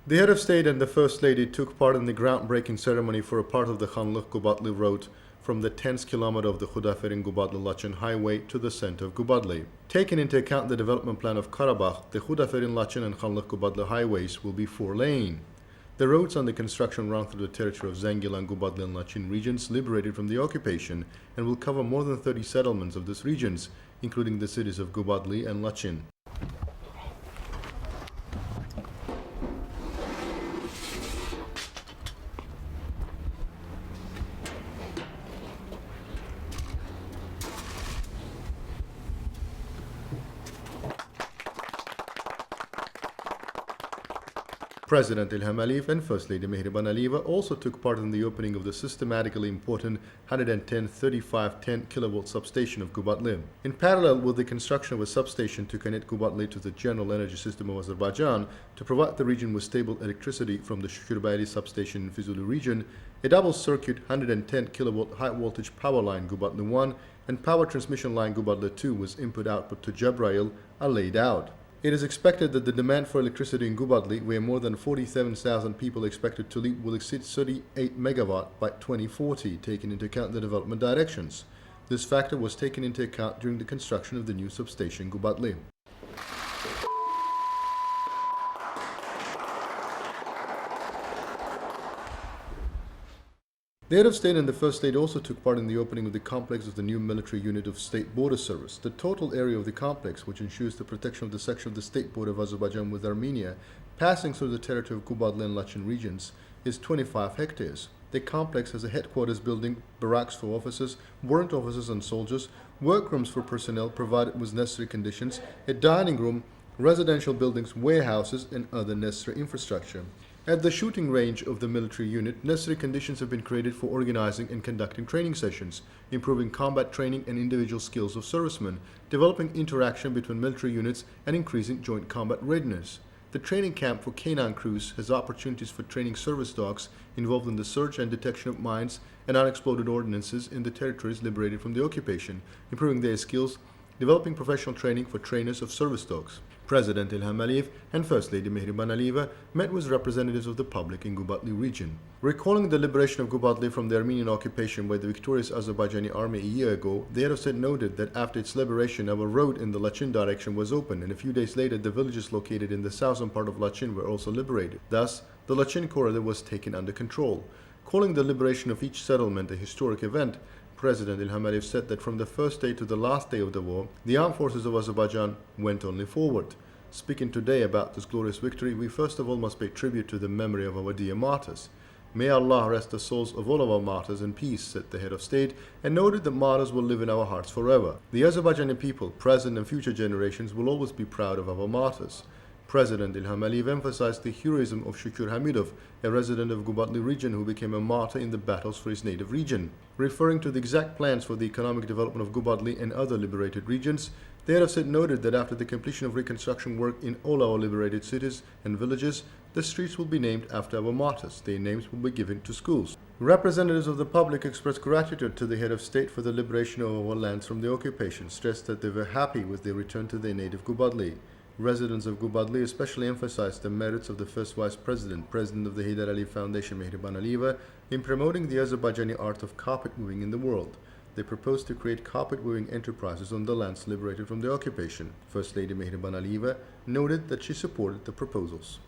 The head of state and the First Lady took part in the groundbreaking ceremony for a part of the Gubadli road from the 10th kilometer of the Gubadli-Lachen highway to the center of Gubadli. Taking into account the development plan of Karabakh, the Lachen and Gubadli highways will be 4-lane. The roads under construction run through the territory of Zangilan, Gubadli and Lachen regions liberated from the occupation and will cover more than 30 settlements of these regions, including the cities of Gubadli and Lachen. President Ilham Aliyev and First Lady Mehriban Aliyeva also took part in the opening of the systematically important 110-35-10 kilovolt substation of Gubadli. In parallel with the construction of a substation to connect Gubadli to the general energy system of Azerbaijan to provide the region with stable electricity from the Shukurbali substation in Fizuli region, a double-circuit 110 kilovolt high-voltage power line Gubadli 1 and power transmission line Gubadli 2 with input-output to Jabrail are laid out. It is expected that the demand for electricity in Gubadli, where more than 47,000 people expected to live, will exceed 38 megawatt by 2040, taking into account the development directions. This factor was taken into account during the construction of the new substation Gubadli. The head of state and the First Lady also took part in the opening of the complex of the new military unit of State Border Service. The total area of the complex, which ensures the protection of the section of the state border of Azerbaijan with Armenia, passing through the territory of Gubadli and Lachen regions, is 25 hectares. The complex has a headquarters building, barracks for officers, warrant officers and soldiers, workrooms for personnel provided with necessary conditions, a dining room, residential buildings, warehouses, and other necessary infrastructure. At the shooting range of the military unit, necessary conditions have been created for organizing and conducting training sessions, improving combat training and individual skills of servicemen, developing interaction between military units, and increasing joint combat readiness. The training camp for canine crews has opportunities for training service dogs involved in the search and detection of mines and unexploded ordnances in the territories liberated from the occupation, improving their skills, developing professional training for trainers of service dogs. President Ilham Aliyev and First Lady Mehriban Aliyeva met with representatives of the public in Gubadli region. Recalling the liberation of Gubadli from the Armenian occupation by the victorious Azerbaijani army a year ago, the head of state noted that after its liberation, our road in the Lachen direction was opened, and a few days later the villages located in the southern part of Lachen were also liberated. Thus, the Lachen corridor was taken under control. Calling the liberation of each settlement a historic event, President Ilham Aliyev said that from the first day to the last day of the war, the armed forces of Azerbaijan went only forward. Speaking today about this glorious victory, we first of all must pay tribute to the memory of our dear martyrs. May Allah rest the souls of all of our martyrs in peace, said the head of state, and noted that martyrs will live in our hearts forever. The Azerbaijani people, present and future generations, will always be proud of our martyrs. President Ilham Aliyev emphasized the heroism of Shukur Hamidov, a resident of Gubadli region who became a martyr in the battles for his native region. Referring to the exact plans for the economic development of Gubadli and other liberated regions, the head of state noted that after the completion of reconstruction work in all our liberated cities and villages, the streets will be named after our martyrs. Their names will be given to schools. Representatives of the public expressed gratitude to the head of state for the liberation of our lands from the occupation, stressed that they were happy with their return to their native Gubadli. Residents of Gubadli especially emphasized the merits of the first Vice President, President of the Haydar Ali Foundation Mehriban Aliyeva, in promoting the Azerbaijani art of carpet weaving in the world. They proposed to create carpet weaving enterprises on the lands liberated from the occupation. First Lady Mehriban Aliyeva noted that she supported the proposals.